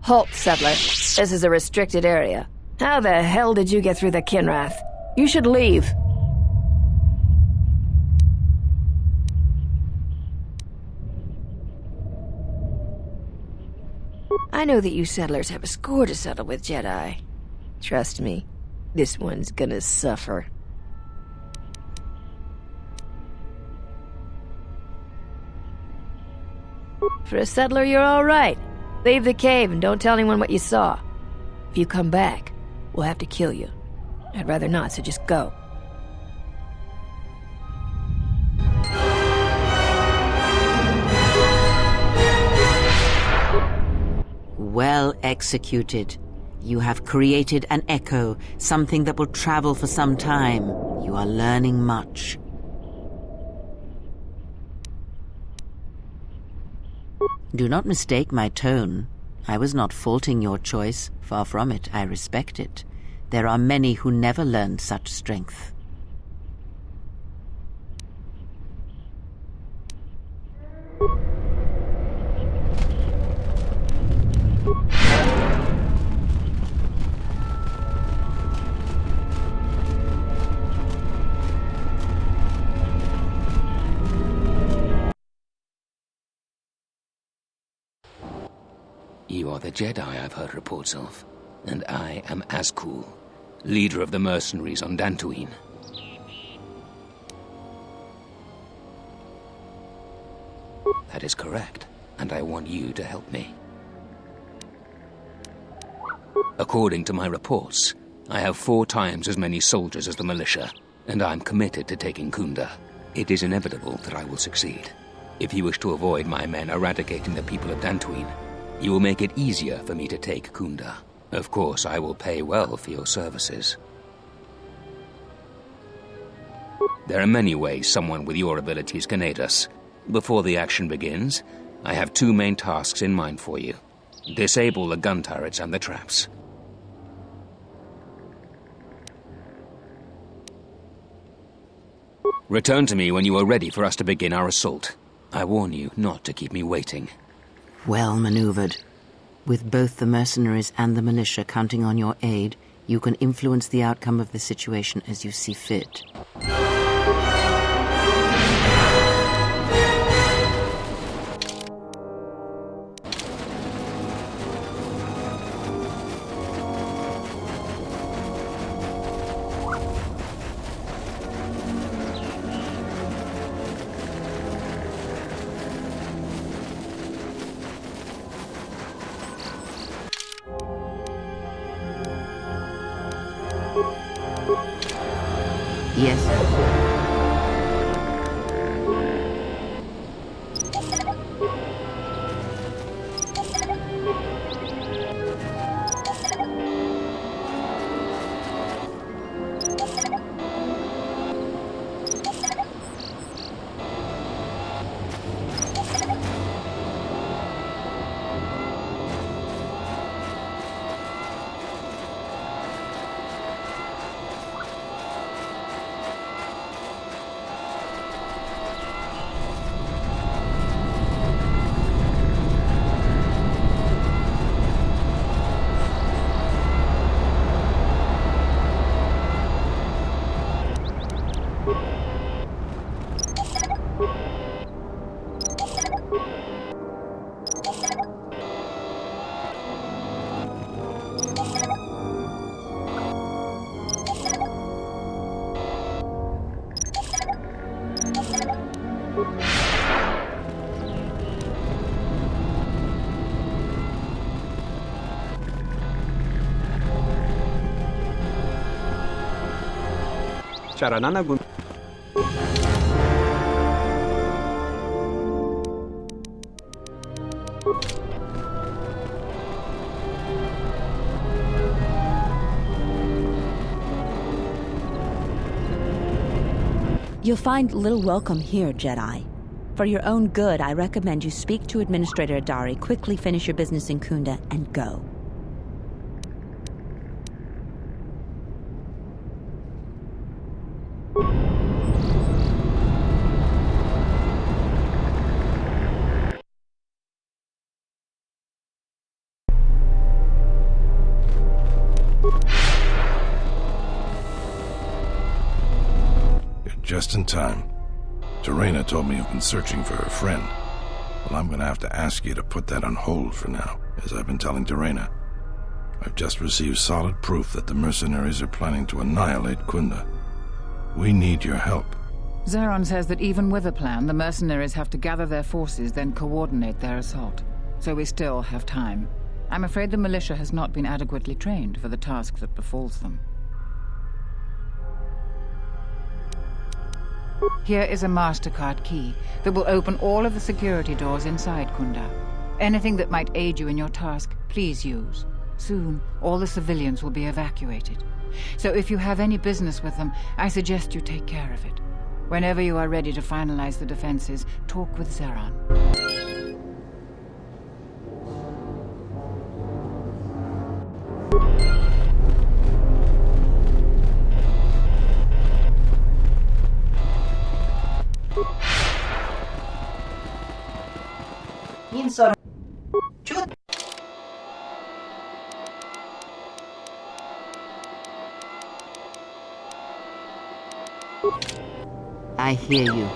Halt, settler. This is a restricted area. How the hell did you get through the Kinrath? You should leave. I know that you settlers have a score to settle with Jedi. Trust me, this one's gonna suffer. For a settler, you're all right. Leave the cave and don't tell anyone what you saw. If you come back, we'll have to kill you. I'd rather not, so just go. Well executed. You have created an echo, something that will travel for some time. You are learning much. Do not mistake my tone. I was not faulting your choice. Far from it, I respect it. There are many who never learned such strength. You are the Jedi I've heard reports of, and I am Azkul, leader of the mercenaries on Dantooine. That is correct, and I want you to help me. According to my reports, I have 4 times as many soldiers as the militia, and I'm committed to taking Kunda. It is inevitable that I will succeed. If you wish to avoid my men eradicating the people of Dantooine, you will make it easier for me to take Kunda. Of course, I will pay well for your services. There are many ways someone with your abilities can aid us. Before the action begins, I have 2 main tasks in mind for you. Disable the gun turrets and the traps. Return to me when you are ready for us to begin our assault. I warn you not to keep me waiting. Well maneuvered. With both the mercenaries and the militia counting on your aid, you can influence the outcome of the situation as you see fit. Yes. You'll find little welcome here, Jedi. For your own good, I recommend you speak to Administrator Adari, quickly finish your business in Kunda, and go. just in time. Terena told me you've been searching for her friend. Well, I'm gonna have to ask you to put that on hold for now, as I've been telling Terena. I've just received solid proof that the mercenaries are planning to annihilate Kunda. We need your help. Zeron says that even with a plan, the mercenaries have to gather their forces, then coordinate their assault. So we still have time. I'm afraid the militia has not been adequately trained for the task that befalls them. Here is a MasterCard key that will open all of the security doors inside Kunda. Anything that might aid you in your task, please use. Soon, all the civilians will be evacuated. So if you have any business with them, I suggest you take care of it. Whenever you are ready to finalize the defenses, talk with Zeron. I hear you.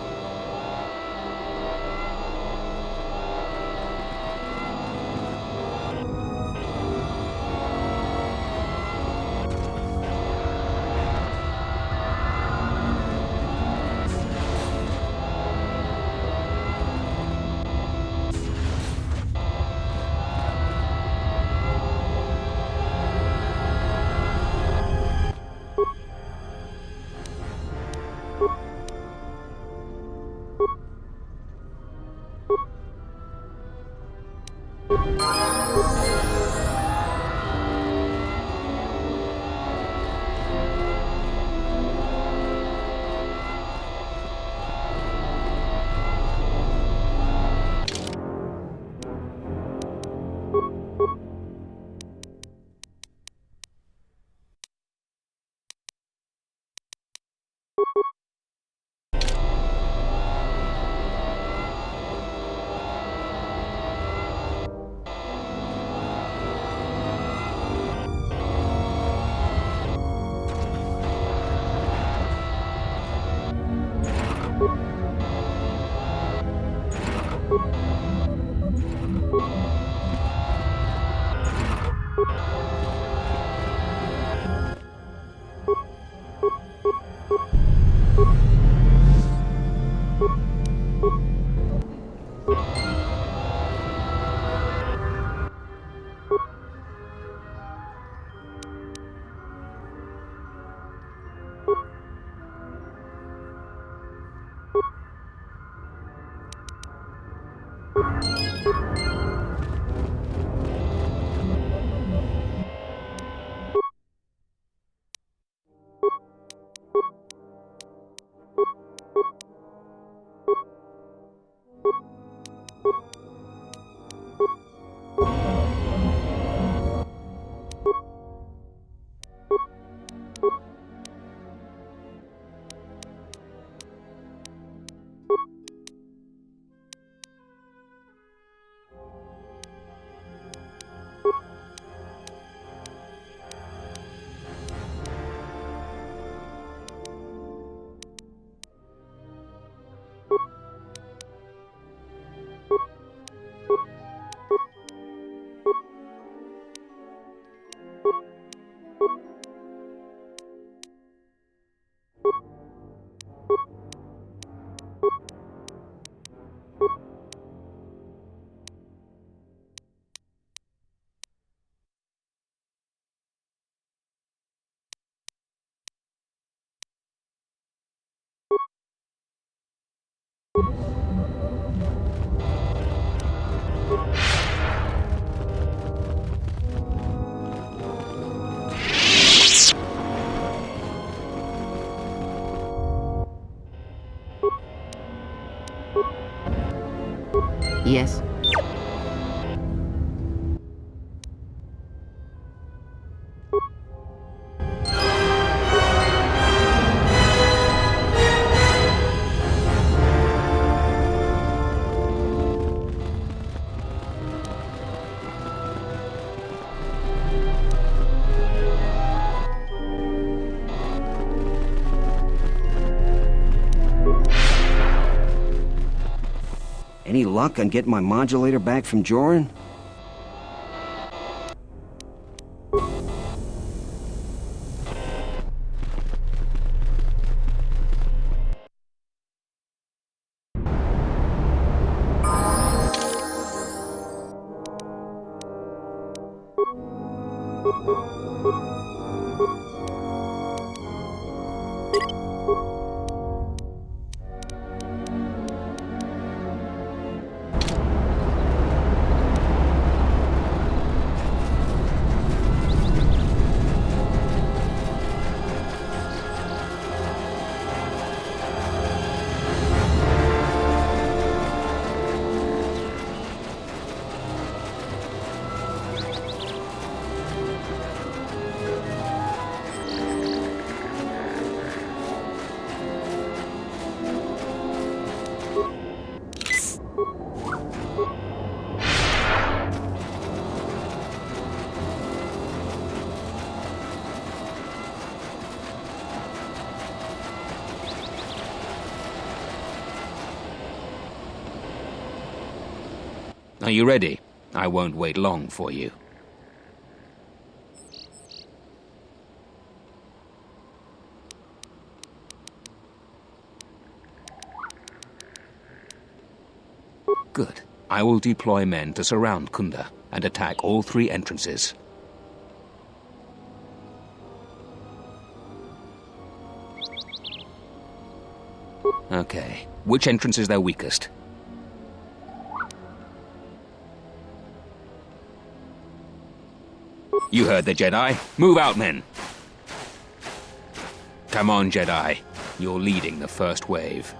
Yes. luck on getting my modulator back from Dxun? Are you ready? I won't wait long for you. Good. I will deploy men to surround Kunda and attack all 3 entrances. Okay. Which entrance is their weakest? You heard the Jedi. Move out, men. Come on, Jedi. You're leading the first wave.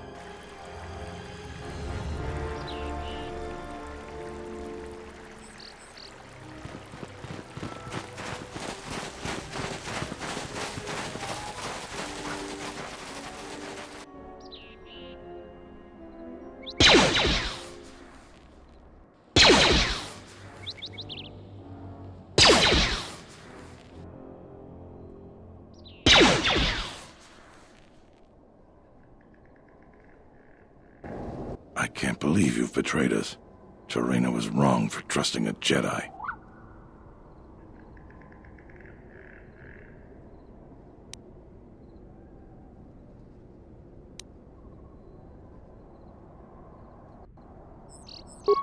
I can't believe you've betrayed us. Terena was wrong for trusting a Jedi.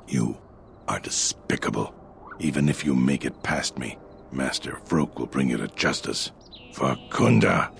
You are despicable. Even if you make it past me, Master Vrook will bring you to justice. For Kunda.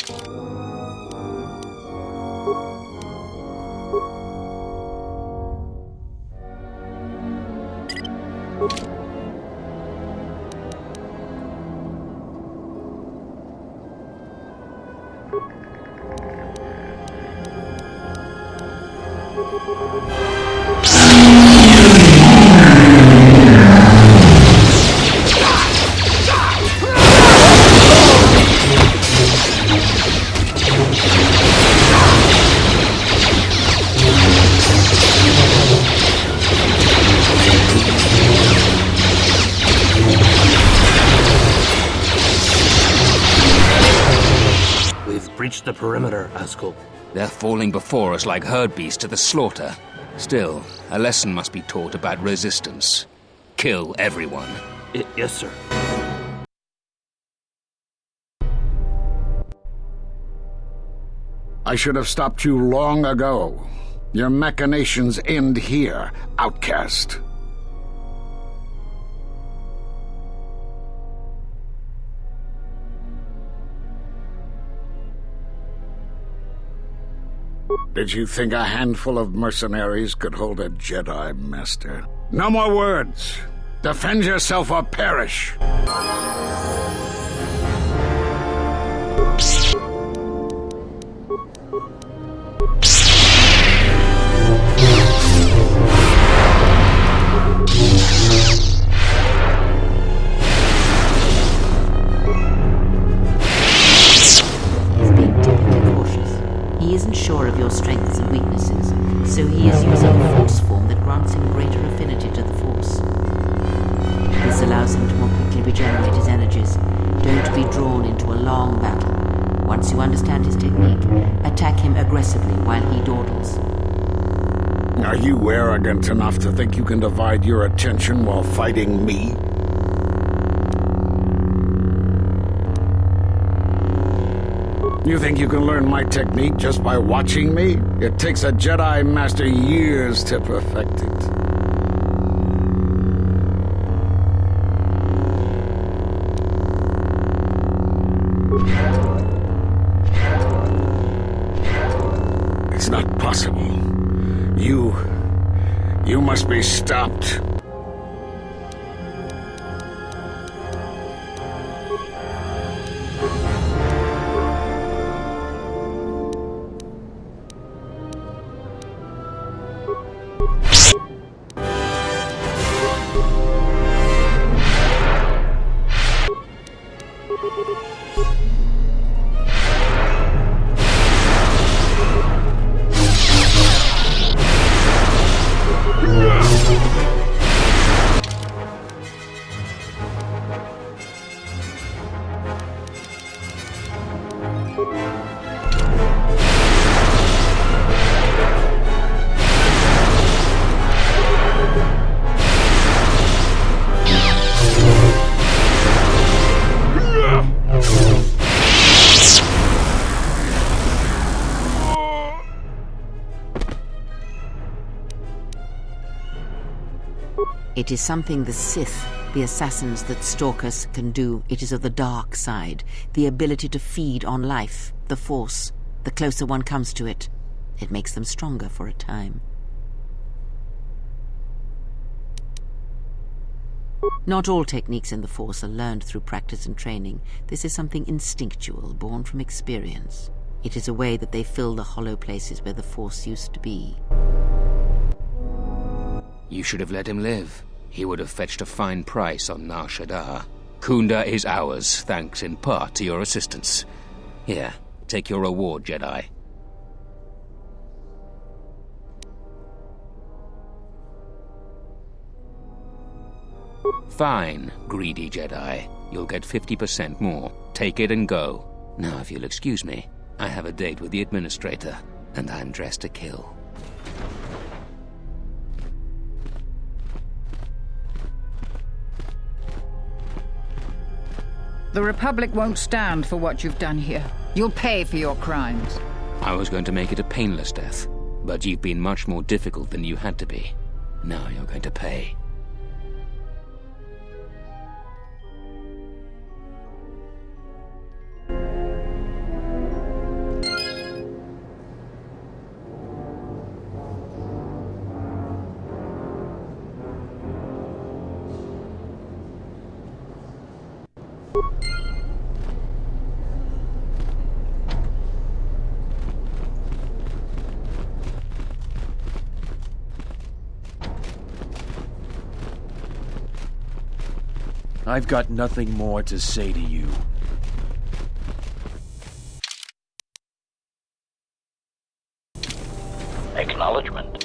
Breach the perimeter, Askel. They're falling before us like herd beasts to the slaughter. Still, a lesson must be taught about resistance. Kill everyone. Yes, sir. I should have stopped you long ago. Your machinations end here, outcast. Did you think a handful of mercenaries could hold a Jedi Master? No more words! Defend yourself or perish! He isn't sure of your strengths and weaknesses, so he is using a force form that grants him greater affinity to the Force. This allows him to more quickly regenerate his energies. Don't be drawn into a long battle. Once you understand his technique, attack him aggressively while he dawdles. Are you arrogant enough to think you can divide your attention while fighting me? You think you can learn my technique just by watching me? It takes a Jedi Master years to perfect it. It's not possible. You must be stopped. It is something the Sith, the assassins that stalk us, can do. It is of the dark side, the ability to feed on life, the Force. The closer one comes to it, it makes them stronger for a time. Not all techniques in the Force are learned through practice and training. This is something instinctual, born from experience. It is a way that they fill the hollow places where the Force used to be. You should have let him live. He would have fetched a fine price on Nar Shaddaa. Kunda is ours, thanks in part to your assistance. Here, take your reward, Jedi. Fine, greedy Jedi. You'll get 50% more. Take it and go. Now, if you'll excuse me, I have a date with the Administrator, and I'm dressed to kill. The Republic won't stand for what you've done here. You'll pay for your crimes. I was going to make it a painless death, but you've been much more difficult than you had to be. Now you're going to pay. I've got nothing more to say to you. Acknowledgement.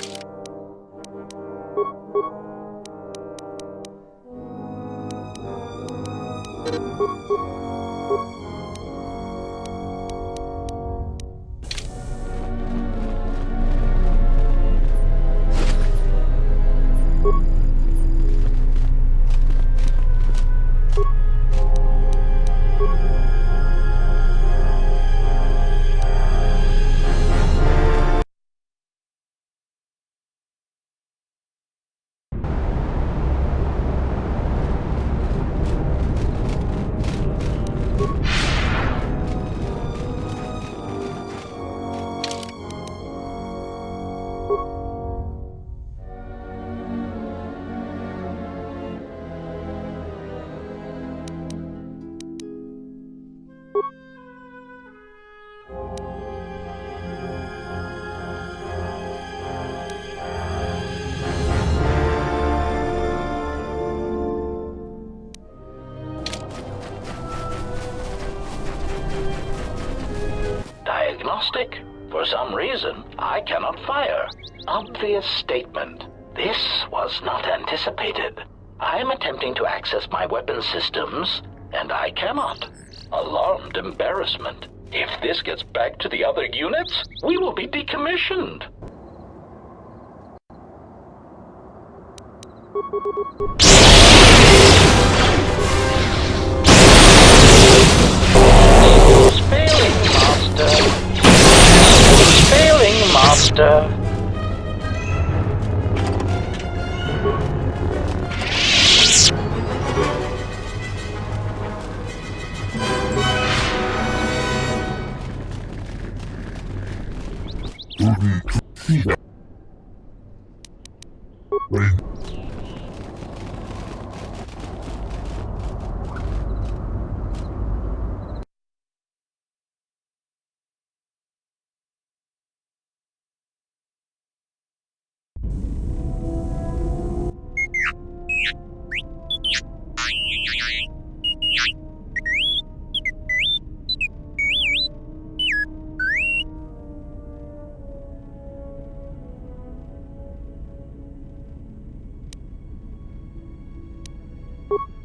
Diagnostic? For some reason, I cannot fire. Obvious statement. This was not anticipated. I am attempting to access my weapon systems, and I cannot. Alarmed embarrassment. If this gets back to the other units, we will be decommissioned. Failing, Master. Failing, Master.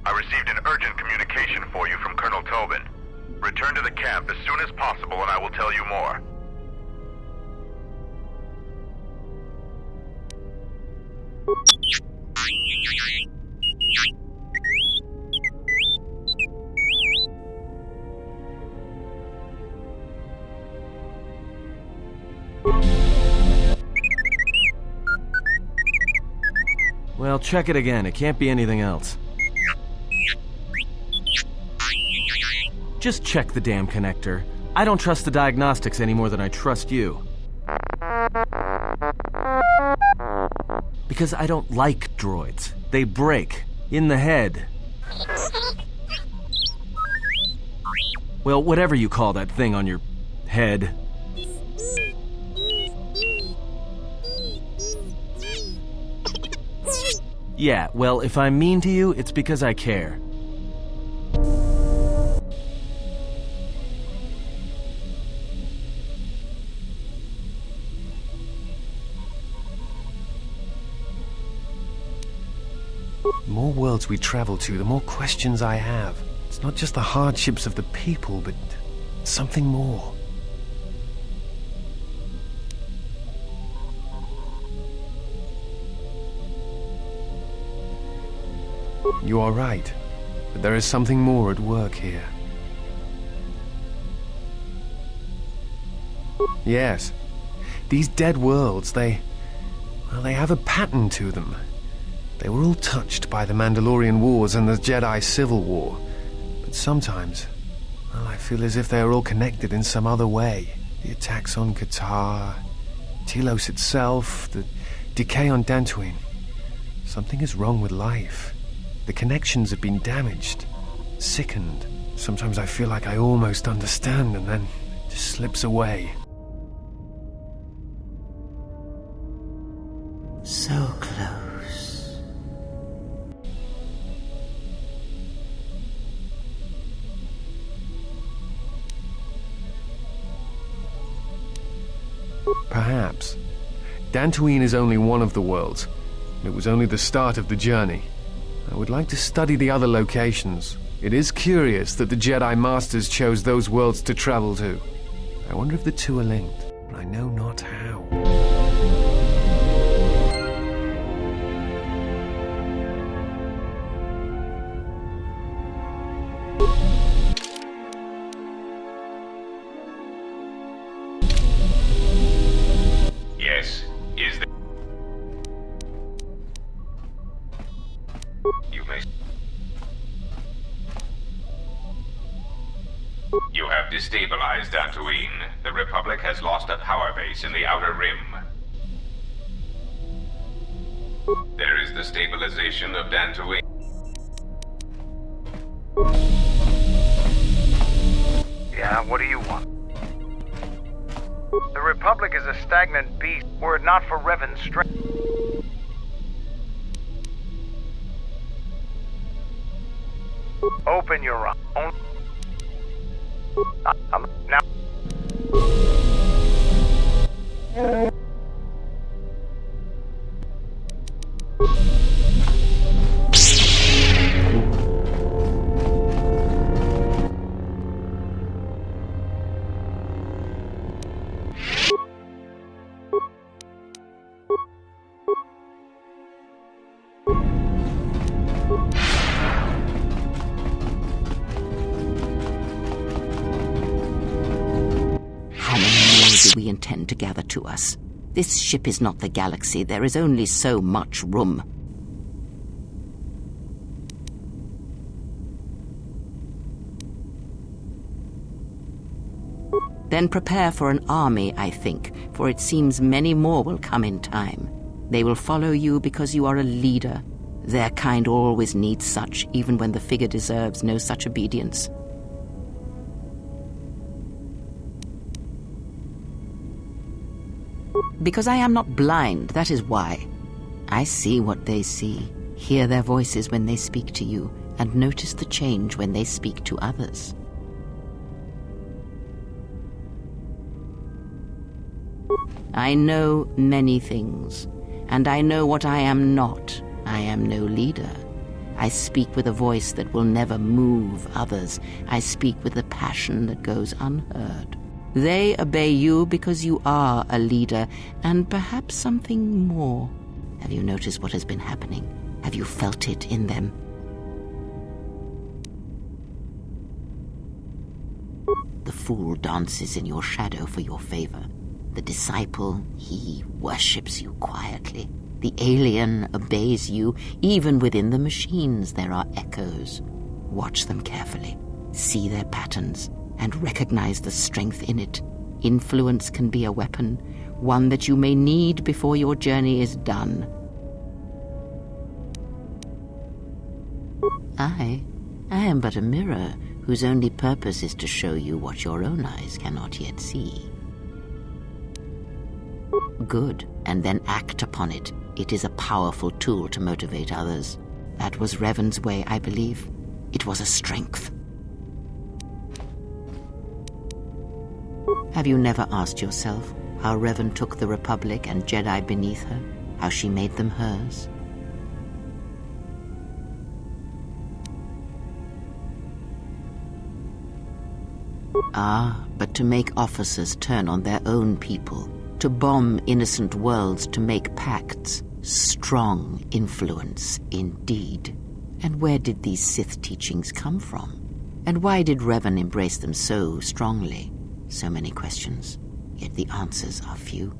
I received an urgent communication for you from Colonel Tobin. Return to the camp as soon as possible and I will tell you more. Well, check it again. It can't be anything else. Just check the damn connector. I don't trust the diagnostics any more than I trust you. Because I don't like droids. They break. In the head. Well, whatever you call that thing on your head. Yeah, well, if I'm mean to you, it's because I care. The more worlds we travel to, the more questions I have. It's not just the hardships of the people, but something more. You are right, but there is something more at work here. Yes, these dead worlds, they have a pattern to them. They were all touched by the Mandalorian Wars and the Jedi Civil War, but sometimes, well, I feel as if they are all connected in some other way. The attacks on Qatar, Telos itself, the decay on Dantooine. Something is wrong with life. The connections have been damaged, sickened. Sometimes I feel like I almost understand and then it just slips away. So close. Perhaps. Dantooine is only one of the worlds. It was only the start of the journey. I would like to study the other locations. It is curious that the Jedi Masters chose those worlds to travel to. I wonder if the two are linked, but I know not how. Yes, is there... You may... You have destabilized Dantooine. The Republic has lost a power base in the Outer Rim. There is the stabilization of Dantooine. Yeah, what do you want? The Republic is a stagnant beast, were it not for Revan's strength. Open your eyes. Now. do we intend to gather to us? This ship is not the galaxy. There is only so much room. Then prepare for an army, I think, for it seems many more will come in time. They will follow you because you are a leader. Their kind always needs such, even when the figure deserves no such obedience. Because I am not blind, that is why. I see what they see, hear their voices when they speak to you, and notice the change when they speak to others. I know many things, and I know what I am not. I am no leader. I speak with a voice that will never move others. I speak with a passion that goes unheard. They obey you because you are a leader, and perhaps something more. Have you noticed what has been happening? Have you felt it in them? The fool dances in your shadow for your favor. The disciple, he worships you quietly. The alien obeys you. Even within the machines there are echoes. Watch them carefully. See their patterns and recognize the strength in it. Influence can be a weapon, one that you may need before your journey is done. I am but a mirror whose only purpose is to show you what your own eyes cannot yet see. Good, and then act upon it. It is a powerful tool to motivate others. That was Revan's way, I believe. It was a strength. Have you never asked yourself how Revan took the Republic and Jedi beneath her? How she made them hers? Ah, but to make officers turn on their own people, to bomb innocent worlds, to make pacts. Strong influence, indeed. And where did these Sith teachings come from? And why did Revan embrace them so strongly? So many questions, yet the answers are few.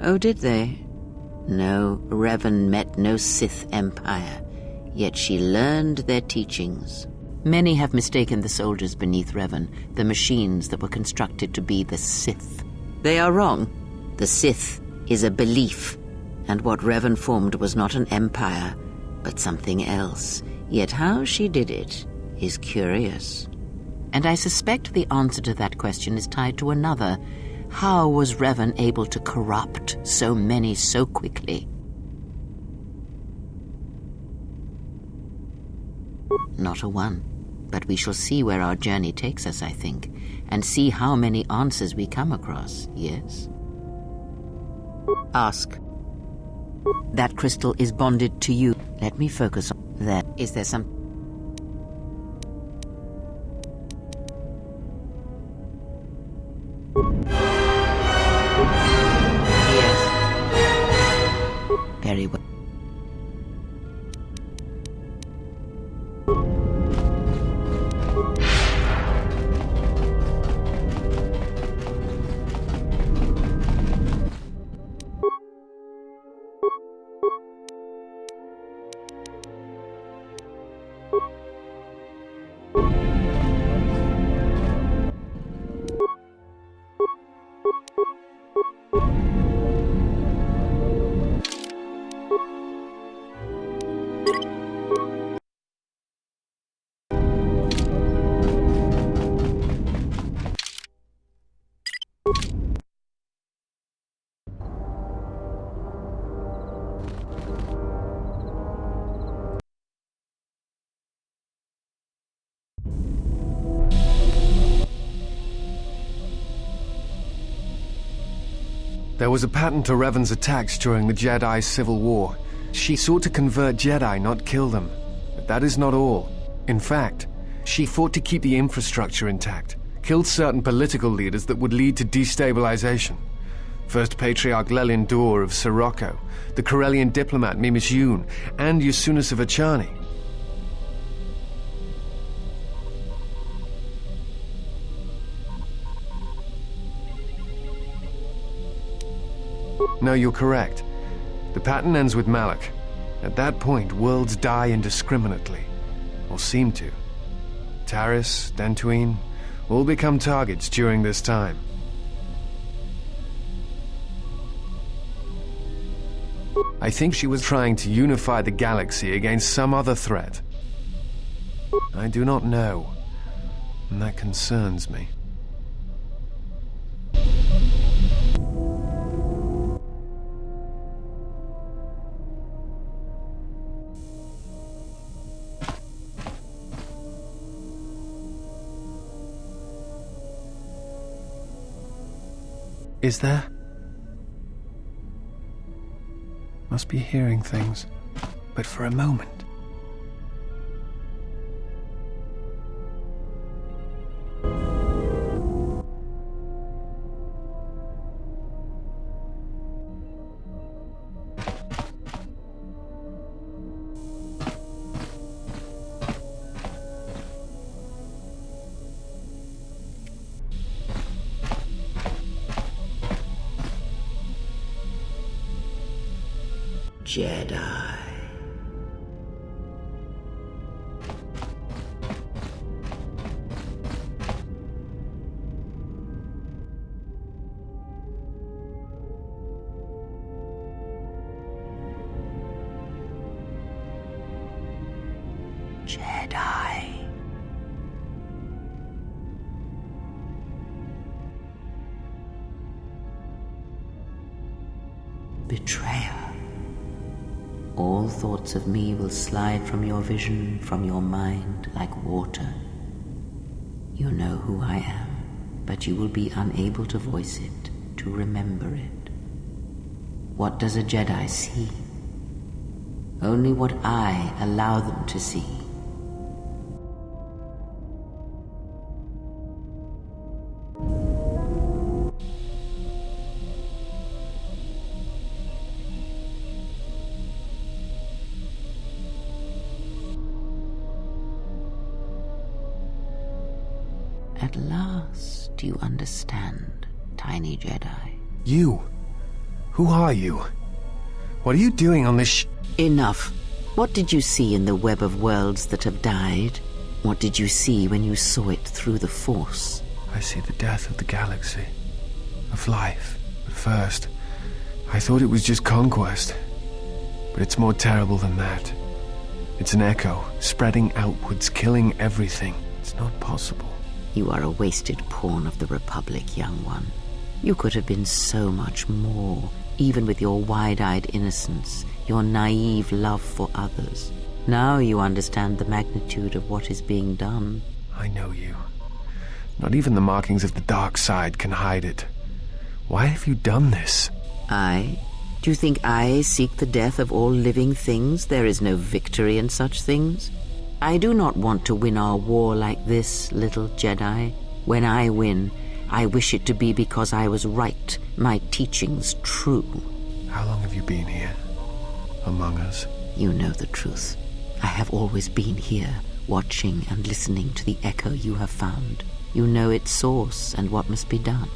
Oh, did they? No, Revan met no Sith empire. Yet she learned their teachings. Many have mistaken the soldiers beneath Revan, the machines that were constructed to be the Sith. They are wrong. The Sith is a belief, and what Revan formed was not an empire, but something else. Yet how she did it is curious. And I suspect the answer to that question is tied to another. How was Revan able to corrupt so many so quickly? Not a one, but we shall see where our journey takes us, I think, and see how many answers we come across, yes? Ask. That crystal is bonded to you. Let me focus on that. Is there some... Yes. Very well. There was a pattern to Revan's attacks during the Jedi Civil War. She sought to convert Jedi, not kill them. But that is not all. In fact, she fought to keep the infrastructure intact, killed certain political leaders that would lead to destabilization. First Patriarch Lelin Dur of Sirocco, the Corellian diplomat Dxun, and Yusunis of Achani. No, you're correct. The pattern ends with Malak. At that point, worlds die indiscriminately. Or seem to. Taris, Dantooine, all become targets during this time. I think she was trying to unify the galaxy against some other threat. I do not know, and that concerns me. Is there? Must be hearing things, but for a moment. Jedi. Jedi. Betrayer. All thoughts of me will slide from your vision, from your mind, like water. You know who I am, but you will be unable to voice it, to remember it. What does a Jedi see? Only what I allow them to see. At last you understand, tiny Jedi. You? Who are you? What are you doing on this Enough. What did you see in the web of worlds that have died? What did you see when you saw it through the Force? I see the death of the galaxy, of life. At first, I thought it was just conquest. But it's more terrible than that. It's an echo, spreading outwards, killing everything. It's not possible. You are a wasted pawn of the Republic, young one. You could have been so much more, even with your wide-eyed innocence, your naive love for others. Now you understand the magnitude of what is being done. I know you. Not even the markings of the dark side can hide it. Why have you done this? I? Do you think I seek the death of all living things? There is no victory in such things. I do not want to win our war like this, little Jedi. When I win, I wish it to be because I was right, my teachings true. How long have you been here? Among us? You know the truth. I have always been here, watching and listening to the echo you have found. You know its source and what must be done.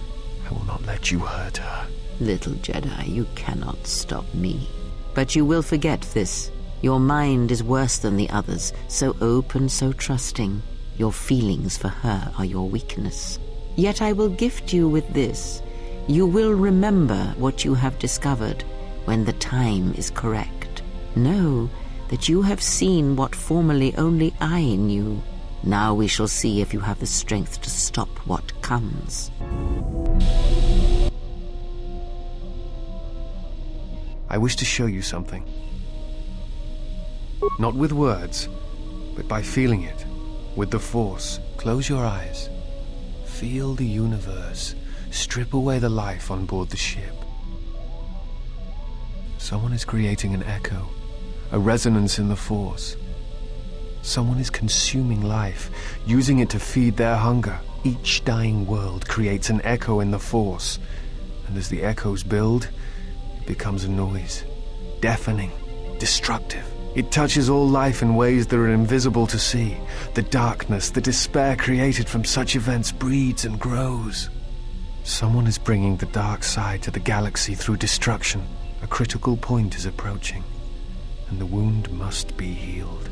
I will not let you hurt her. Little Jedi, you cannot stop me. But you will forget this. Your mind is worse than the others, so open, so trusting. Your feelings for her are your weakness. Yet I will gift you with this. You will remember what you have discovered when the time is correct. Know that you have seen what formerly only I knew. Now we shall see if you have the strength to stop what comes. I wish to show you something. Not with words, but by feeling it, with the Force. Close your eyes. Feel the universe. Strip away the life on board the ship. Someone is creating an echo, a resonance in the Force. Someone is consuming life, using it to feed their hunger. Each dying world creates an echo in the Force, and as the echoes build, it becomes a noise, deafening, destructive. It touches all life in ways that are invisible to see. The darkness, the despair created from such events breeds and grows. Someone is bringing the dark side to the galaxy through destruction. A critical point is approaching, and the wound must be healed.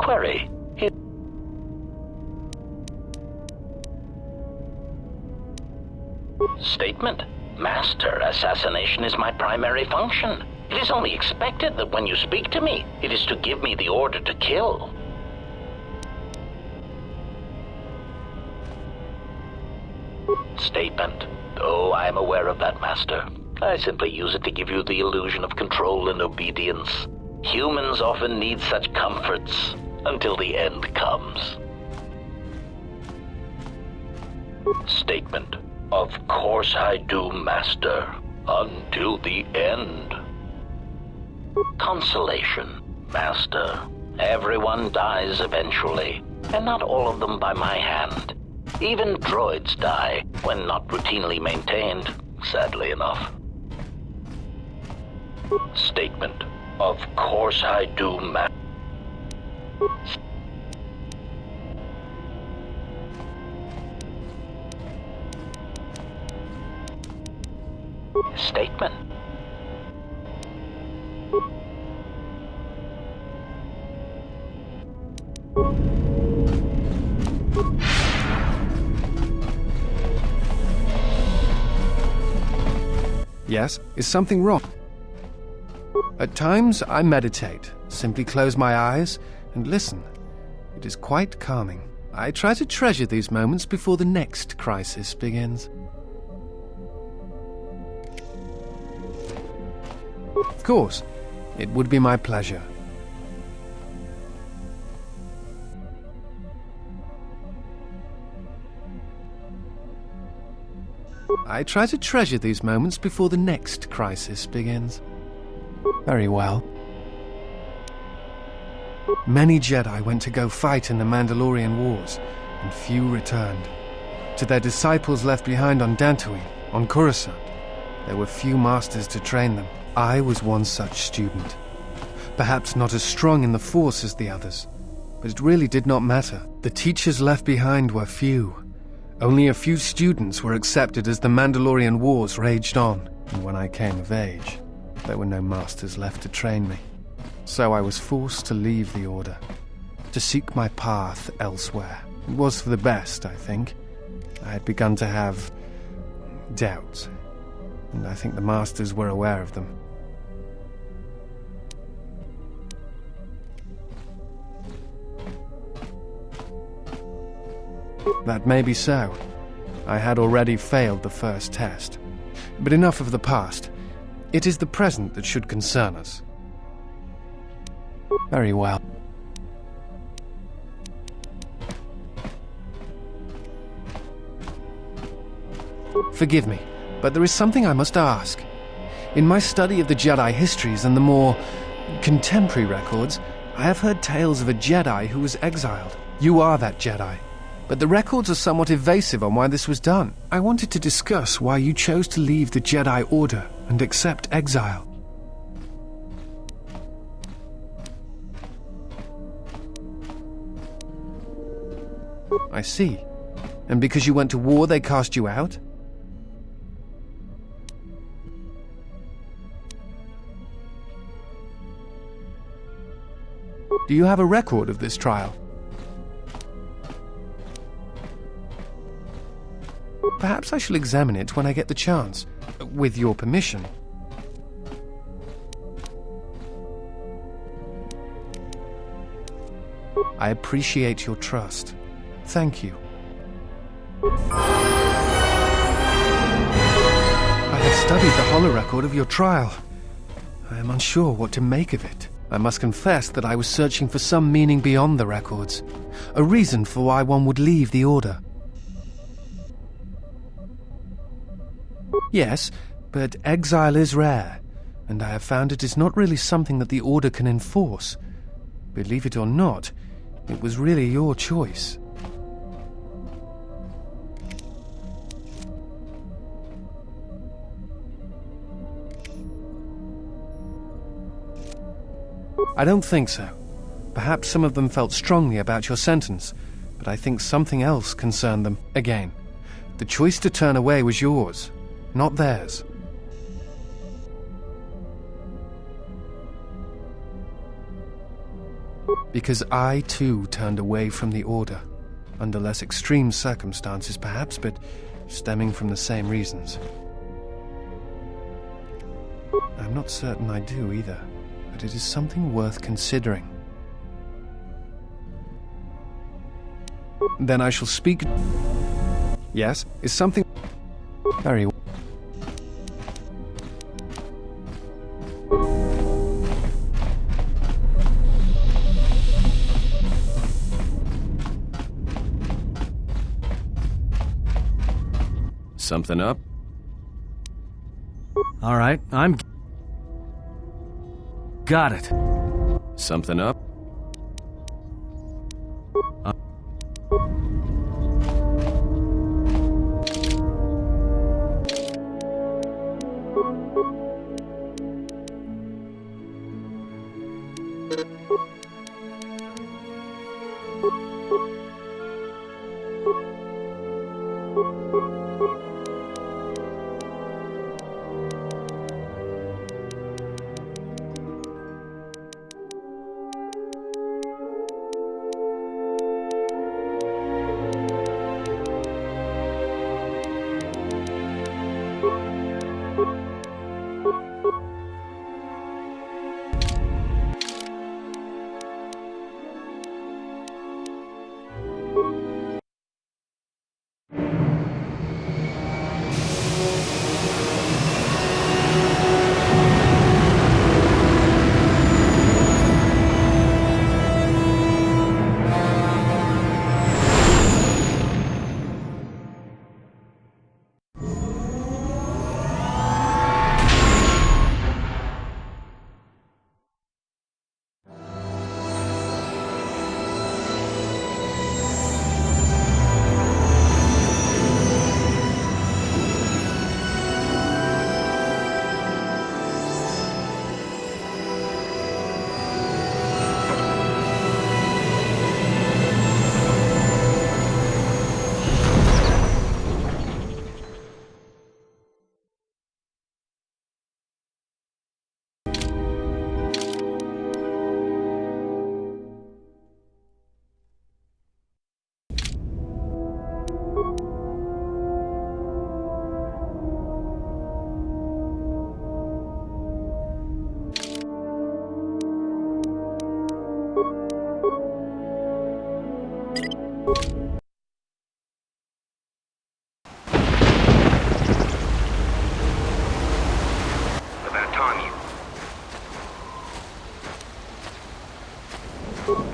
Query. Statement. Master, assassination is my primary function. It is only expected that when you speak to me, it is to give me the order to kill. Statement. Oh, I am aware of that, Master. I simply use it to give you the illusion of control and obedience. Humans often need such comforts until the end comes. Statement. Of course I do, Master. Until the end. Consolation. Master. Everyone dies eventually, and not all of them by my hand. Even droids die when not routinely maintained, sadly enough. Statement. Of course I do, Statement. Yes? Is something wrong? At times, I meditate, simply close my eyes and listen. It is quite calming. I try to treasure these moments before the next crisis begins. Of course, it would be my pleasure. I try to treasure these moments before the next crisis begins. Very well. Many Jedi went to go fight in the Mandalorian Wars, and few returned. To their disciples left behind on Dantooine, on Coruscant, there were few masters to train them. I was one such student. Perhaps not as strong in the Force as the others, but it really did not matter. The teachers left behind were few. Only a few students were accepted as the Mandalorian Wars raged on, and when I came of age, there were no masters left to train me. So I was forced to leave the Order, to seek my path elsewhere. It was for the best, I think. I had begun to have doubts, and I think the masters were aware of them. That may be so. I had already failed the first test. But enough of the past. It is the present that should concern us. Very well. Forgive me, but there is something I must ask. In my study of the Jedi histories and the more contemporary records, I have heard tales of a Jedi who was exiled. You are that Jedi. But the records are somewhat evasive on why this was done. I wanted to discuss why you chose to leave the Jedi Order and accept exile. I see. And because you went to war, they cast you out? Do you have a record of this trial? Perhaps I shall examine it when I get the chance, with your permission. I appreciate your trust. Thank you. I have studied the holorecord of your trial. I am unsure what to make of it. I must confess that I was searching for some meaning beyond the records, a reason for why one would leave the Order. Yes, but exile is rare. and I have found it is not really something that the Order can enforce. Believe it or not, it was really your choice. I don't think so. Perhaps some of them felt strongly about your sentence, but I think something else concerned them. Again, the choice to turn away was yours, not theirs. Because I, too, turned away from the Order. Under less extreme circumstances, perhaps, but stemming from the same reasons. I'm not certain I do, either, but it is something worth considering. Then I shall speak... Yes, is something... Very well. Something up? All right, I'm... Got it. Something up?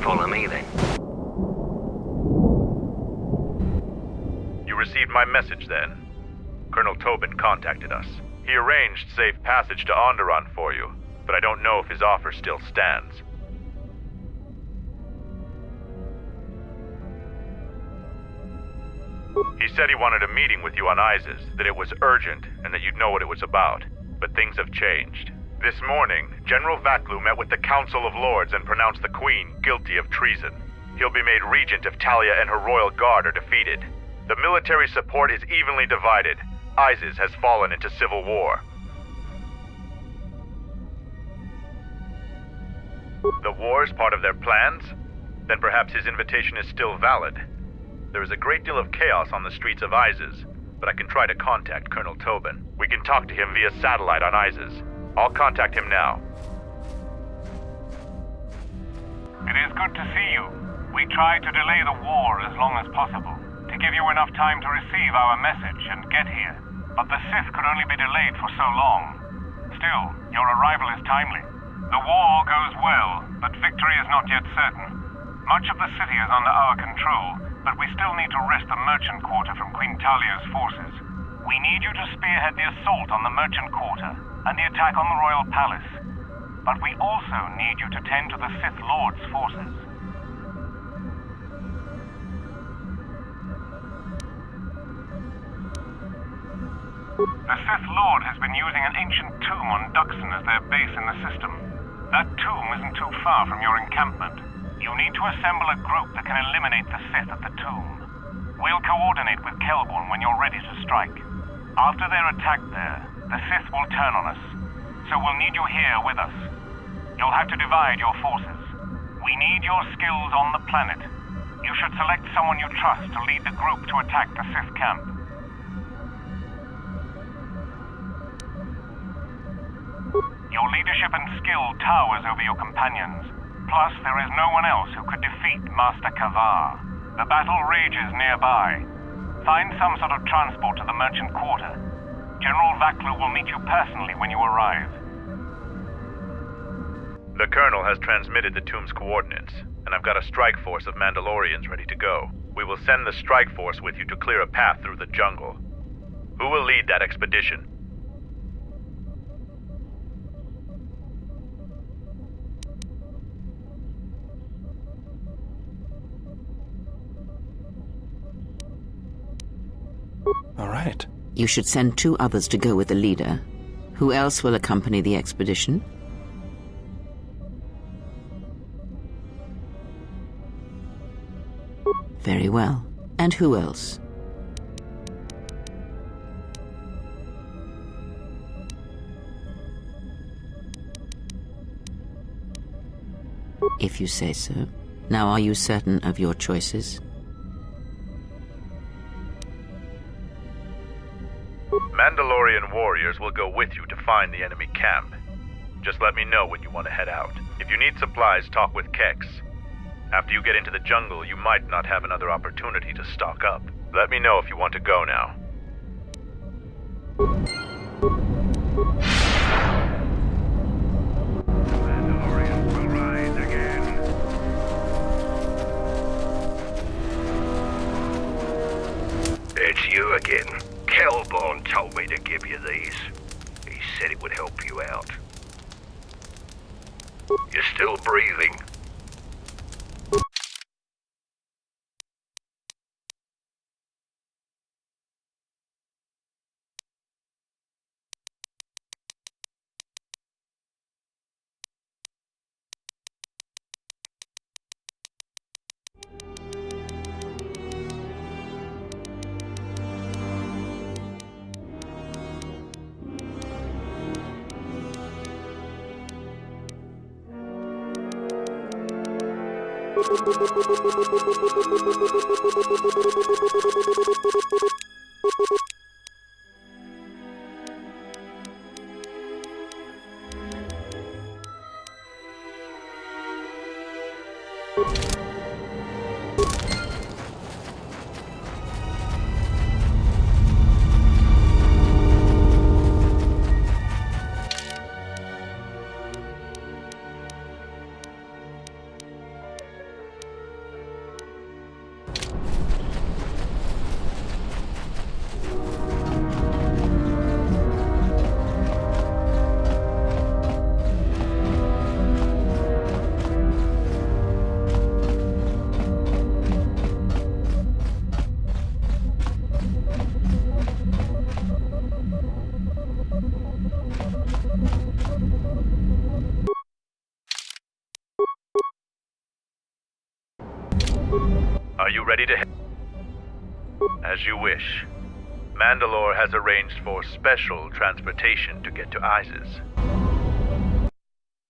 Follow me, then. You received my message, then? Colonel Tobin contacted us. He arranged safe passage to Onderon for you, but I don't know if his offer still stands. He said he wanted a meeting with you on Isis, that it was urgent, and that you'd know what it was about. But things have changed. This morning, General Vaklu met with the Council of Lords and pronounced the Queen guilty of treason. He'll be made regent if Talia and her royal guard are defeated. The military support is evenly divided. Isis has fallen into civil war. The war is part of their plans? Then perhaps his invitation is still valid. There is a great deal of chaos on the streets of Isis, but I can try to contact Colonel Tobin. We can talk to him via satellite on Isis. I'll contact him now. It is good to see you. We tried to delay the war as long as possible, to give you enough time to receive our message and get here. But the Sith could only be delayed for so long. Still, your arrival is timely. The war goes well, but victory is not yet certain. Much of the city is under our control, but we still need to wrest the merchant quarter from Queen Talia's forces. We need you to spearhead the assault on the Merchant Quarter and the attack on the Royal Palace. But we also need you to tend to the Sith Lord's forces. The Sith Lord has been using an ancient tomb on Dxun as their base in the system. That tomb isn't too far from your encampment. You need to assemble a group that can eliminate the Sith at the tomb. We'll coordinate with Kelborn when you're ready to strike. After they're attacked there, the Sith will turn on us. So we'll need you here with us. You'll have to divide your forces. We need your skills on the planet. You should select someone you trust to lead the group to attack the Sith camp. Your leadership and skill towers over your companions. Plus, there is no one else who could defeat Master Kavar. The battle rages nearby. Find some sort of transport to the Merchant Quarter. General Vaklu will meet you personally when you arrive. The Colonel has transmitted the tomb's coordinates, and I've got a strike force of Mandalorians ready to go. We will send the strike force with you to clear a path through the jungle. Who will lead that expedition? All right. You should send 2 others to go with the leader. Who else will accompany the expedition? Very well. And who else? If you say so. Now, are you certain of your choices? Mandalorian warriors will go with you to find the enemy camp. Just let me know when you want to head out. If you need supplies, talk with Kex. After you get into the jungle, you might not have another opportunity to stock up. Let me know if you want to go now. Mandalorians will rise again. It's you again. Kelborn told me to give you these. He said it would help you out. You're still breathing. Are you ready to head? As you wish. Mandalore has arranged for special transportation to get to Isis.